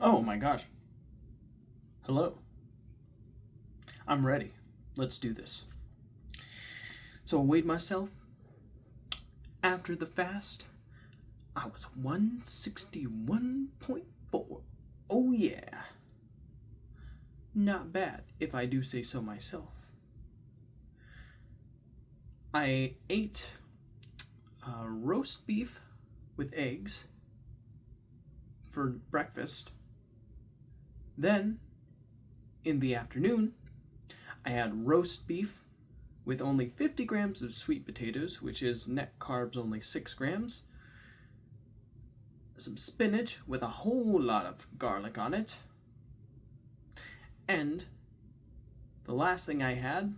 Oh my gosh. Hello. I'm ready. Let's do this. So I weighed myself. After the fast, I was 161.4. Oh yeah. Not bad, if I do say so myself. I ate roast beef with eggs for breakfast. Then, in the afternoon, I had roast beef with only 50 grams of sweet potatoes, which is net carbs only 6 grams, some spinach with a whole lot of garlic on it, and the last thing I had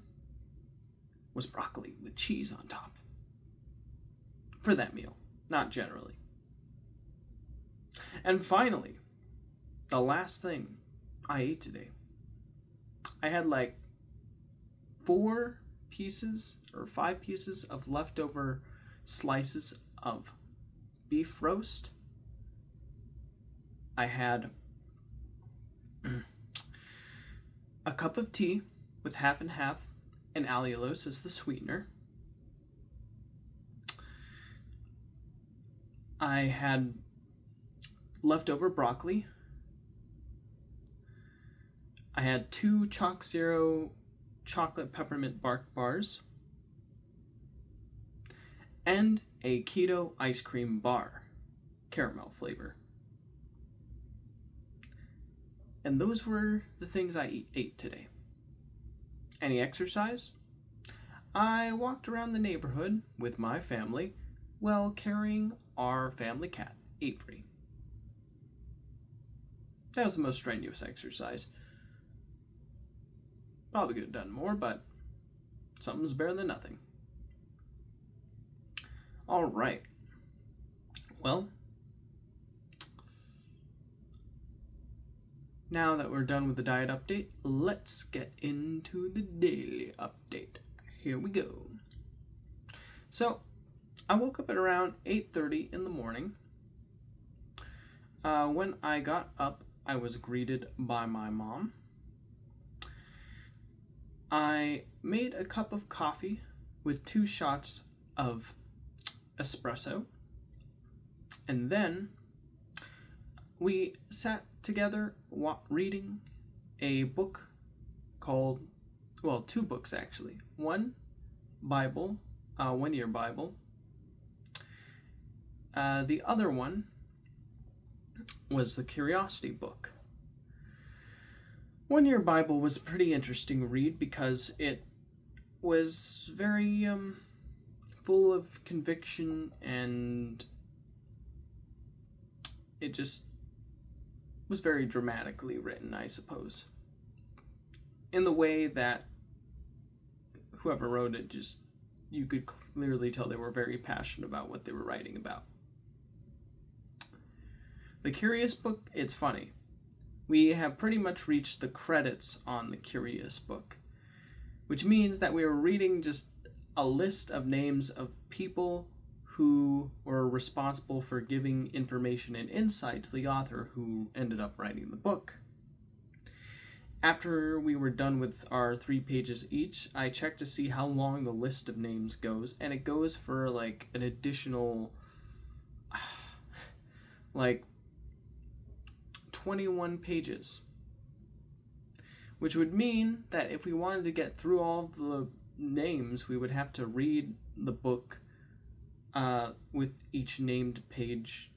was broccoli with cheese on top. For that meal, not generally. And finally, the last thing I ate today, I had like 5 pieces of leftover slices of beef roast. I had a cup of tea with half and half, and allulose as the sweetener. I had leftover broccoli. I had 2 Chalk Zero chocolate peppermint bark bars, and a keto ice cream bar, caramel flavor. And those were the things I ate today. Any exercise? I walked around the neighborhood with my family while carrying our family cat, Avery. That was the most strenuous exercise. Probably could have done more, but something's better than nothing. All right. Well, now that we're done with the diet update, let's get into the daily update. Here we go. So, I woke up at around 8:30 in the morning. When I got up, I was greeted by my mom. I made a cup of coffee with 2 shots of espresso, and then we sat together reading a book called, 2 books actually. One Bible, 1-year Bible. The other one was the Curiosity book. 1-year Bible was a pretty interesting read because it was very full of conviction, and it just was very dramatically written, I suppose. In the way that whoever wrote it, just you could clearly tell they were very passionate about what they were writing about. The Curious book, it's funny. We have pretty much reached the credits on the Curious book, which means that we were reading just a list of names of people who were responsible for giving information and insight to the author who ended up writing the book. After we were done with our 3 pages each, I checked to see how long the list of names goes, and it goes for like an additional 21 pages, which would mean that if we wanted to get through all the names, we would have to read the book with each named page,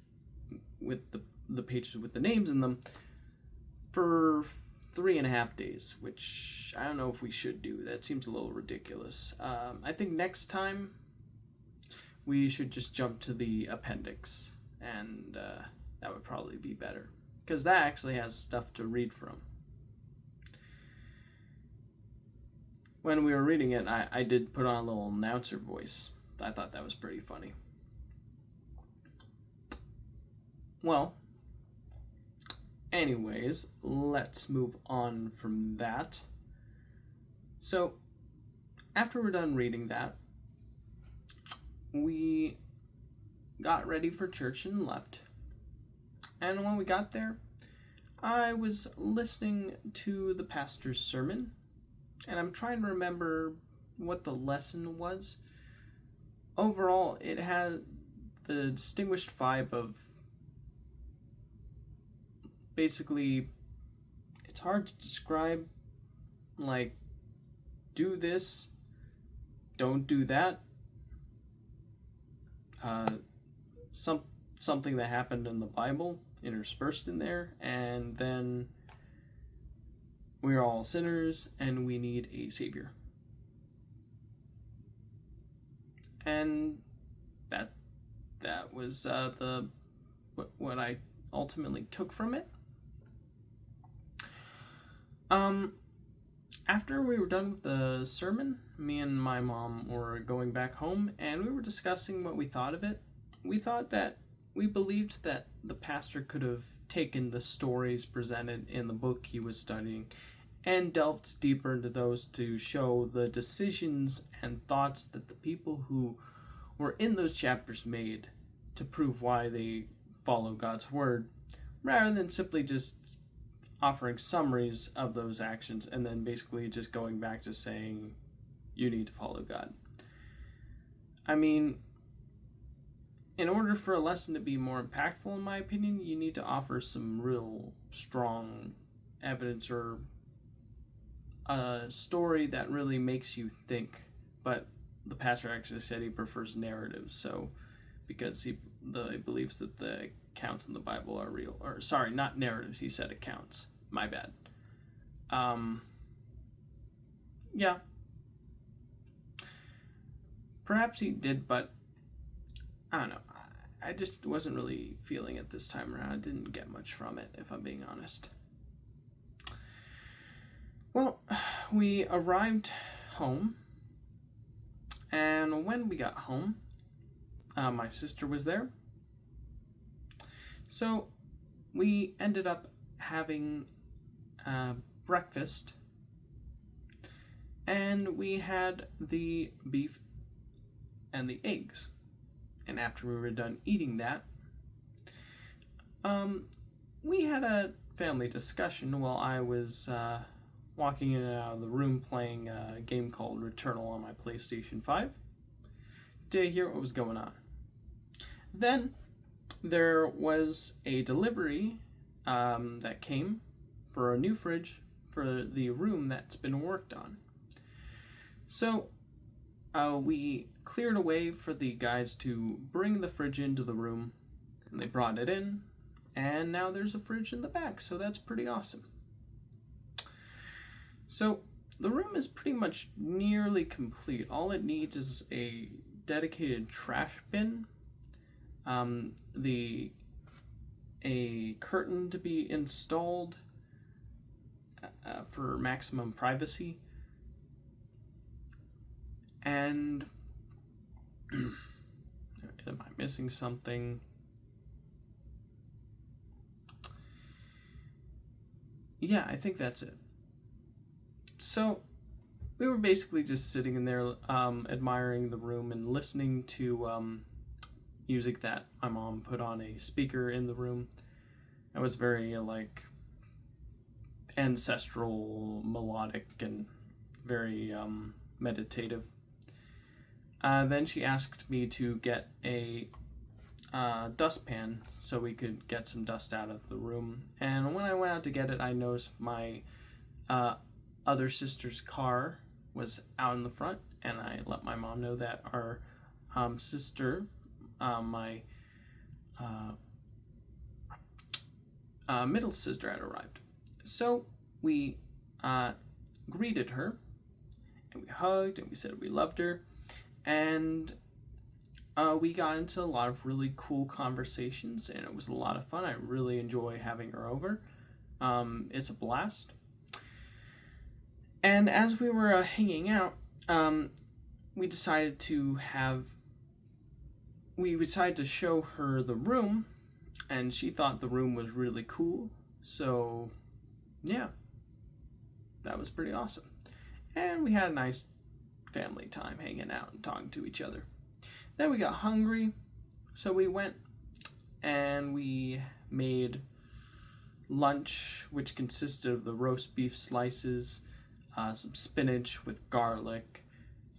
with the pages with the names in them, for 3.5 days, which I don't know if we should do. That seems a little ridiculous. I think next time we should just jump to the appendix, and that would probably be better, because that actually has stuff to read from. When we were reading it, I did put on a little announcer voice. I thought that was pretty funny. Well, anyways, let's move on from that. So, after we're done reading that, we got ready for church and left. And when we got there, I was listening to the pastor's sermon, and I'm trying to remember what the lesson was. Overall, it had the distinguished vibe of basically, it's hard to describe, like, do this, don't do that. Something that happened in the Bible interspersed in there, and then we're all sinners and we need a savior. And that was what I ultimately took from it. After we were done with the sermon, me and my mom were going back home, and we were discussing what we thought of it. We thought that we believed that the pastor could have taken the stories presented in the book he was studying and delved deeper into those to show the decisions and thoughts that the people who were in those chapters made to prove why they follow God's word, rather than simply just offering summaries of those actions and then basically just going back to saying you need to follow God. I mean, in order for a lesson to be more impactful, in my opinion, you need to offer some real strong evidence or a story that really makes you think. But the pastor actually said he prefers narratives, so because he believes that the accounts in the Bible are real. Or sorry, not narratives, he said accounts. My bad. Yeah. Perhaps he did, but I don't know. I just wasn't really feeling it this time around. I didn't get much from it, if I'm being honest. Well, we arrived home, and when we got home, my sister was there. So we ended up having breakfast, and we had the beef and the eggs. And after we were done eating that, we had a family discussion while I was walking in and out of the room playing a game called Returnal on my PlayStation 5 to hear what was going on. Then there was a delivery that came for a new fridge for the room that's been worked on. So we cleared a way for the guys to bring the fridge into the room, and they brought it in, and now there's a fridge in the back, so that's pretty awesome. So the room is pretty much nearly complete. All it needs is a dedicated trash bin, a curtain to be installed for maximum privacy, and am I missing something? Yeah, I think that's it. So we were basically just sitting in there admiring the room and listening to music that my mom put on a speaker in the room. It was very ancestral, melodic, and very meditative. Then she asked me to get a dustpan so we could get some dust out of the room. And when I went out to get it, I noticed my other sister's car was out in the front, and I let my mom know that our sister, my middle sister, had arrived. So we greeted her, and we hugged, and we said we loved her, and we got into a lot of really cool conversations, and it was a lot of fun. I really enjoy having her over. It's a blast. And as we were hanging out, we decided to show her the room, and she thought the room was really cool. So, yeah, that was pretty awesome. And we had a nice family time hanging out and talking to each other. Then we got hungry, so we went and we made lunch, which consisted of the roast beef slices, some spinach with garlic,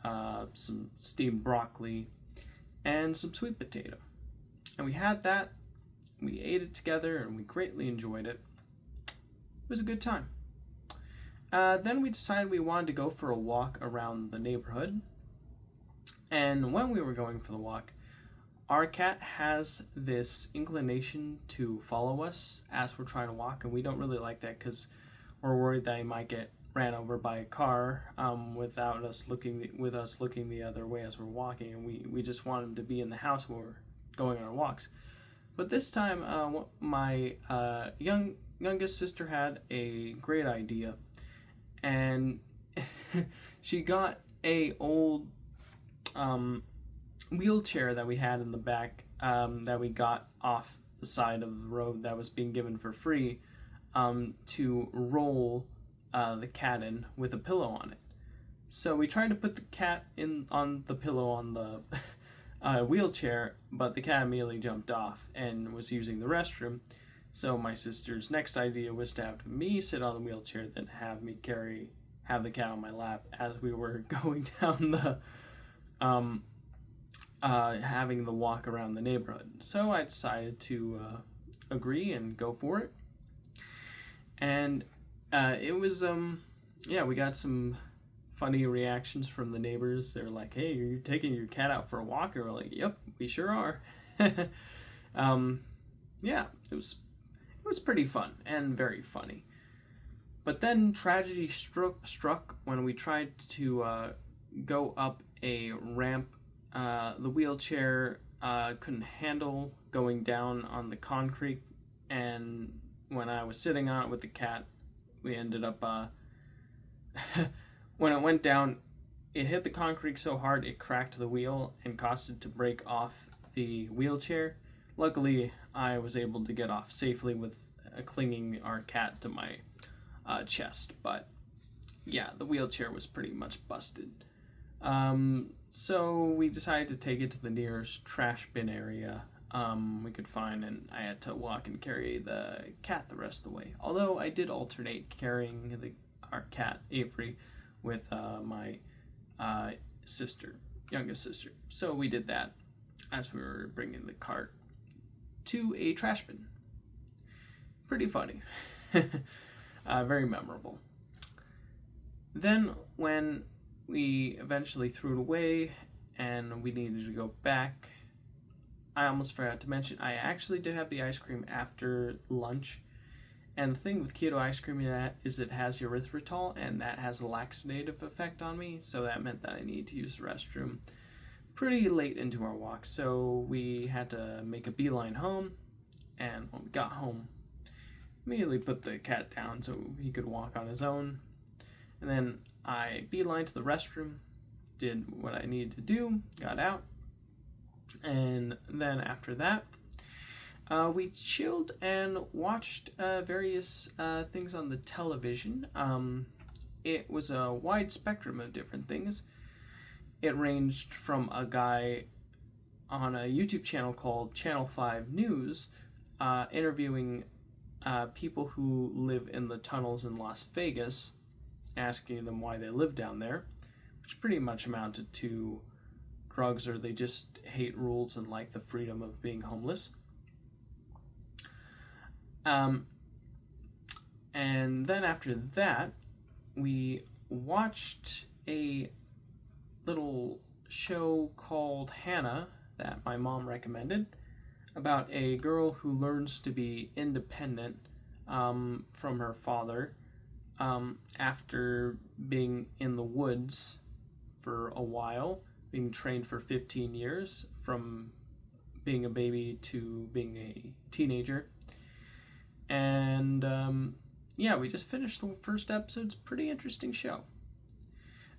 some steamed broccoli, and some sweet potato. And we had that, we ate it together, and we greatly enjoyed it. It was a good time. Then we decided we wanted to go for a walk around the neighborhood. And when we were going for the walk, our cat has this inclination to follow us as we're trying to walk, and we don't really like that because we're worried that he might get ran over by a car without us looking the other way as we're walking, and we just want him to be in the house when we're going on our walks. But this time, my youngest sister had a great idea, and she got a old wheelchair that we had in the back that we got off the side of the road that was being given for free to roll the cat in with a pillow on it. So we tried to put the cat in on the pillow on the wheelchair, but the cat immediately jumped off and was using the restroom. So my sister's next idea was to have me sit on the wheelchair, then have the cat on my lap as we were going down the having the walk around the neighborhood. So I decided to agree and go for it. And it was, we got some funny reactions from the neighbors. They're like, "Hey, are you taking your cat out for a walk?" And we're like, "Yep, we sure are." It was pretty fun and very funny. But then tragedy struck when we tried to go up a ramp. The wheelchair couldn't handle going down on the concrete, and when I was sitting on it with the cat, we ended up when it went down, it hit the concrete so hard it cracked the wheel and caused it to break off the wheelchair. Luckily, I was able to get off safely with clinging our cat to my chest, but yeah, the wheelchair was pretty much busted. So we decided to take it to the nearest trash bin area we could find, and I had to walk and carry the cat the rest of the way. Although I did alternate carrying our cat, Avery, with my youngest sister. So we did that as we were bringing the cart to a trash bin. Pretty funny. Very memorable. Then when we eventually threw it away and we needed to go back, I almost forgot to mention, I actually did have the ice cream after lunch. And the thing with keto ice cream is it has erythritol, and that has a laxative effect on me, so that meant that I needed to use the restroom pretty late into our walk. So we had to make a beeline home, and when we got home, immediately put the cat down so he could walk on his own. And then I beelined to the restroom, did what I needed to do, got out, and then after that, we chilled and watched various things on the television. It was a wide spectrum of different things. It ranged from a guy on a YouTube channel called Channel 5 News interviewing people who live in the tunnels in Las Vegas, asking them why they live down there, which pretty much amounted to drugs, or they just hate rules and like the freedom of being homeless. And then after that, we watched a little show called Hannah that my mom recommended about a girl who learns to be independent from her father after being in the woods for a while, being trained for 15 years from being a baby to being a teenager. And we just finished the first episode. It's a pretty interesting show.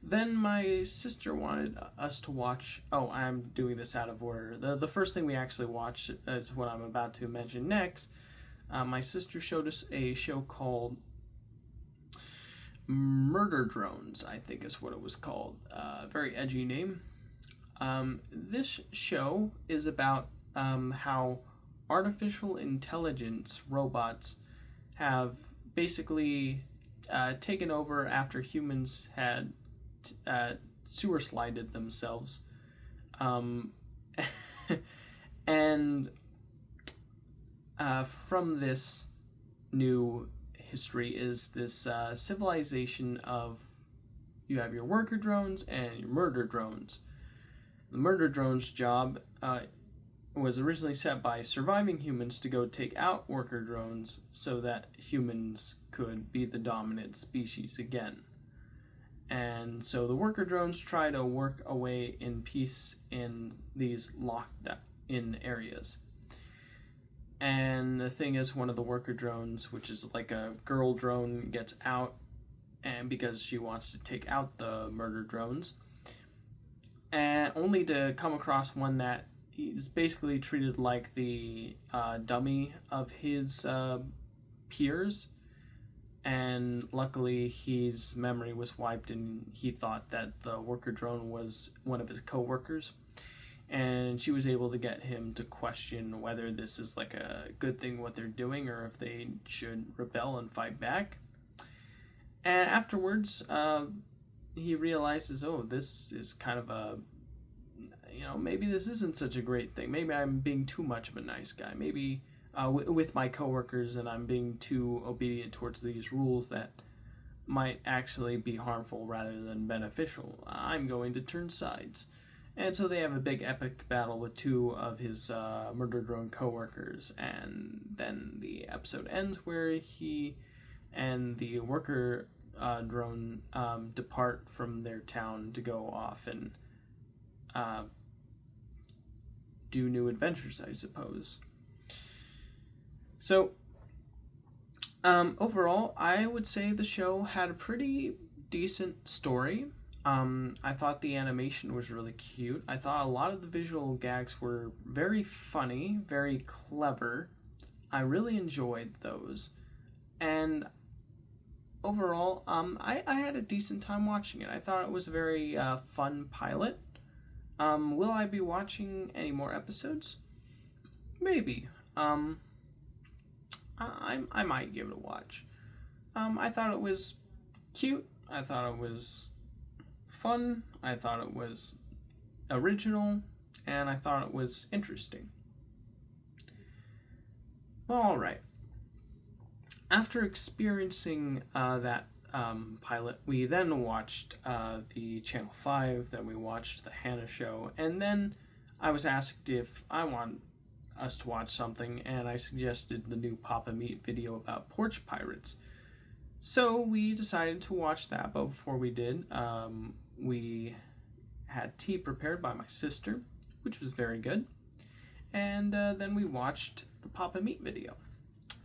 Then my sister wanted us to watch. Oh, I'm doing this out of order. The first thing we actually watched is what I'm about to mention next. My sister showed us a show called Murder Drones, I think is what it was called. Very edgy name. This show is about how artificial intelligence robots have basically taken over after humans had sewer slided themselves. And from this new history is this civilization of, you have your worker drones and your murder drones. The murder drones' job was originally set by surviving humans to go take out worker drones so that humans could be the dominant species again. And so the worker drones try to work away in peace in these locked in areas. And the thing is, one of the worker drones, which is like a girl drone, gets out, and because she wants to take out the murder drones, and only to come across one that is basically treated like the dummy of his peers. And luckily his memory was wiped, and he thought that the worker drone was one of his co-workers, and she was able to get him to question whether this is like a good thing what they're doing, or if they should rebel and fight back. And afterwards he realizes, oh, this is kind of a, maybe this isn't such a great thing. Maybe I'm being too much of a nice guy. Maybe with my coworkers, and I'm being too obedient towards these rules that might actually be harmful rather than beneficial. I'm going to turn sides. And so they have a big epic battle with two of his murder drone coworkers, and then the episode ends where he and the worker drone depart from their town to go off and do new adventures, I suppose. So, overall, I would say the show had a pretty decent story. I thought the animation was really cute. I thought a lot of the visual gags were very funny, very clever. I really enjoyed those. And overall, I had a decent time watching it. I thought it was a very fun pilot. Will I be watching any more episodes? Maybe. I might give it a watch. I thought it was cute. I thought it was fun. I thought it was original. And I thought it was interesting. Well, alright. After experiencing that pilot, we then watched the Channel 5, then we watched the Hannah Show, and then I was asked if I want us to watch something, and I suggested the new Papa Meat video about porch pirates. So we decided to watch that, but before we did, we had tea prepared by my sister, which was very good, and then we watched the Papa Meat video.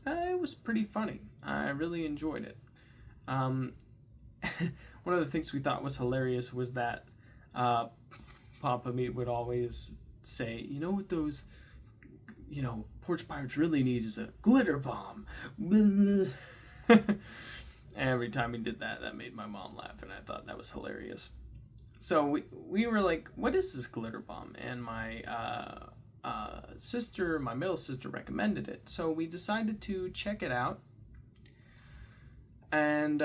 It was pretty funny. I really enjoyed it. One of the things we thought was hilarious was that Papa Meat would always say, what those porch pirates really need is a glitter bomb. Every time he did that, that made my mom laugh, and I thought that was hilarious. So we were like, what is this glitter bomb? And my my middle sister recommended it. So we decided to check it out. And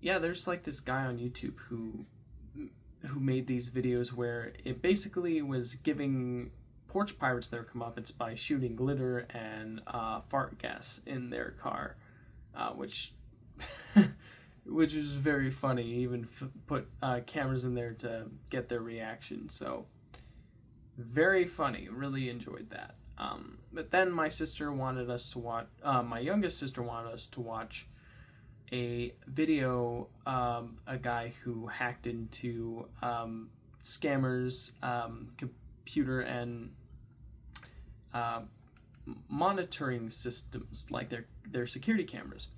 there's like this guy on YouTube who made these videos where it basically was giving porch pirates their comeuppance by shooting glitter and fart gas in their car, which is very funny. He even put cameras in there to get their reaction. So very funny. Really enjoyed that. But then my sister wanted us to watch. My youngest sister wanted us to watch a video, a guy who hacked into scammers' computer and monitoring systems, like their security cameras,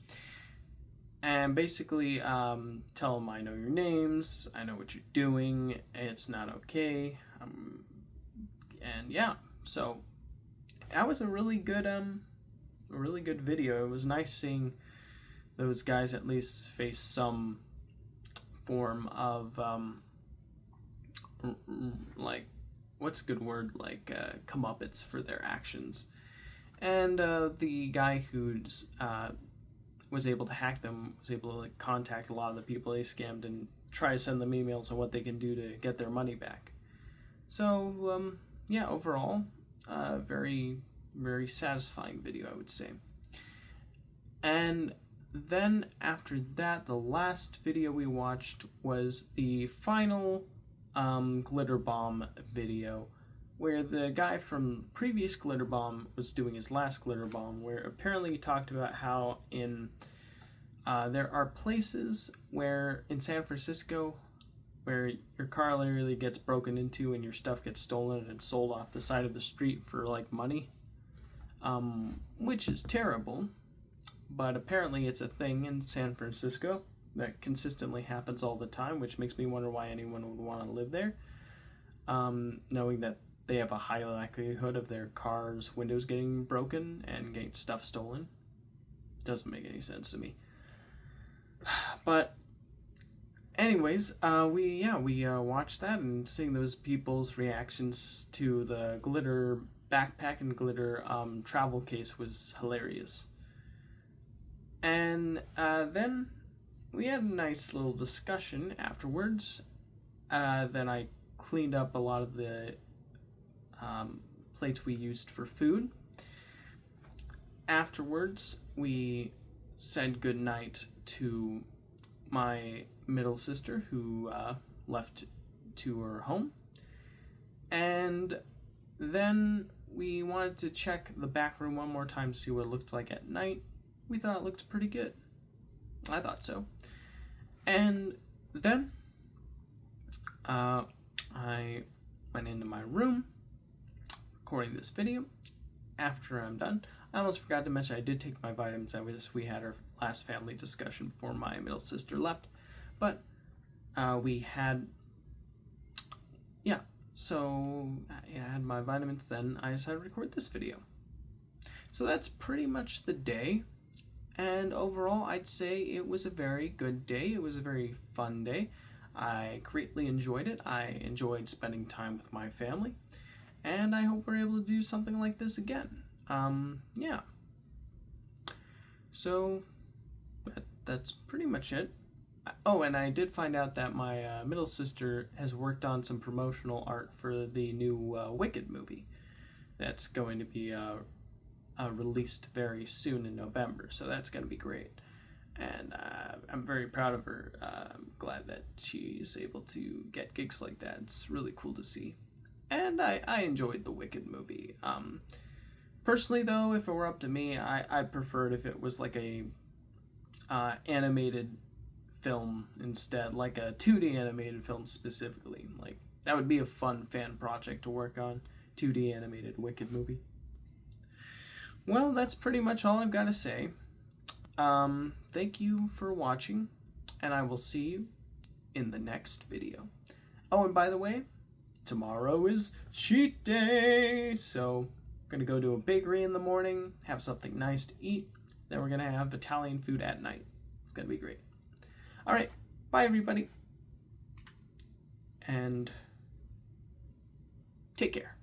and basically tell them, I know your names, I know what you're doing, it's not okay, and yeah, so that was a really good video. It was nice seeing those guys at least face some form of like, what's a good word, like comeuppance for their actions. And the guy who's was able to hack them, was able to like contact a lot of the people they scammed and try to send them emails on what they can do to get their money back. So yeah, overall, very, very satisfying video, I would say. And then after that, the last video we watched was the final Glitter Bomb video, where the guy from the previous Glitter Bomb was doing his last Glitter Bomb, where apparently he talked about how in there are places where in San Francisco where your car literally gets broken into and your stuff gets stolen and sold off the side of the street for like money, which is terrible, but apparently it's a thing in San Francisco that consistently happens all the time, which makes me wonder why anyone would want to live there, knowing that they have a high likelihood of their car's windows getting broken and getting stuff stolen. Doesn't make any sense to me. But anyways, we watched that, and seeing those people's reactions to the glitter backpack and glitter travel case was hilarious. And then we had a nice little discussion afterwards. Then I cleaned up a lot of the plates we used for food. Afterwards, we said goodnight to my middle sister, who left to her home. And then we wanted to check the back room one more time to see what it looked like at night. We thought it looked pretty good. I thought so. And then I went into my room recording this video. After I'm done, I almost forgot to mention I did take my vitamins. We had our last family discussion before my middle sister left. But we had, so I had my vitamins, then I decided to record this video. So that's pretty much the day. And overall, I'd say it was a very good day. It was a very fun day. I greatly enjoyed it. I enjoyed spending time with my family. And I hope we're able to do something like this again. Yeah. So that's pretty much it. Oh, and I did find out that my middle sister has worked on some promotional art for the new Wicked movie that's going to be released very soon in November, so that's going to be great. And I'm very proud of her. I'm glad that she's able to get gigs like that. It's really cool to see. And I enjoyed the Wicked movie. Personally, though, if it were up to me, I'd prefer it if it was like a animated film instead, like a 2D animated film specifically. Like, that would be a fun fan project to work on. 2D animated Wicked movie. Well, that's pretty much all I've got to say. Thank you for watching, and I will see you in the next video. Oh, and by the way, tomorrow is cheat day, so we're going to go to a bakery in the morning, have something nice to eat, then we're going to have Italian food at night. It's going to be great. All right, bye everybody, and take care.